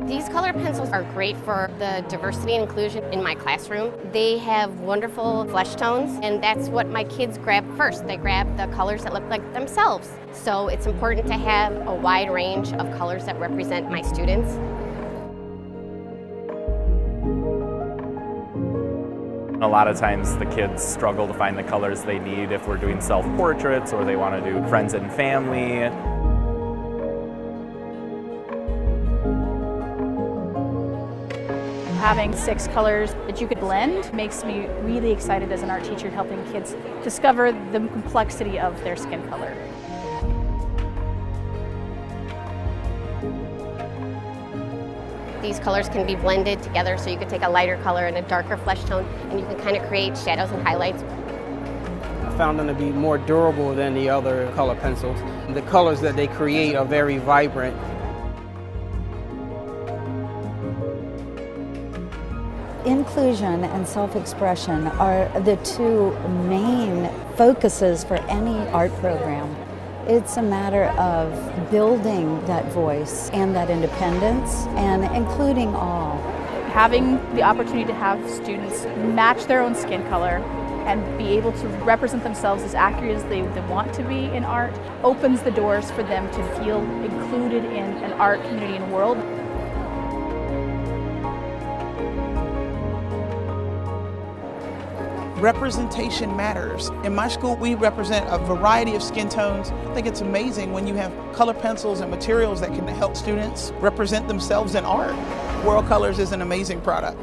These color pencils are great for the diversity and inclusion in my classroom. They have wonderful flesh tones, and that's what my kids grab first. They grab the colors that look like themselves. So it's important to have a wide range of colors that represent my students. A lot of times the kids struggle to find the colors they need if we're doing self-portraits or they want to do friends and family. Having 6 colors that you could blend makes me really excited as an art teacher, helping kids discover the complexity of their skin color. These colors can be blended together, so you could take a lighter color and a darker flesh tone, and you can kind of create shadows and highlights. I found them to be more durable than the other color pencils. The colors that they create are very vibrant. Inclusion and self-expression are the two main focuses for any art program. It's a matter of building that voice and that independence and including all. Having the opportunity to have students match their own skin color and be able to represent themselves as accurate as they want to be in art opens the doors for them to feel included in an art community and world. Representation matters. In my school, we represent a variety of skin tones. I think it's amazing when you have color pencils and materials that can help students represent themselves in art. World Colors is an amazing product.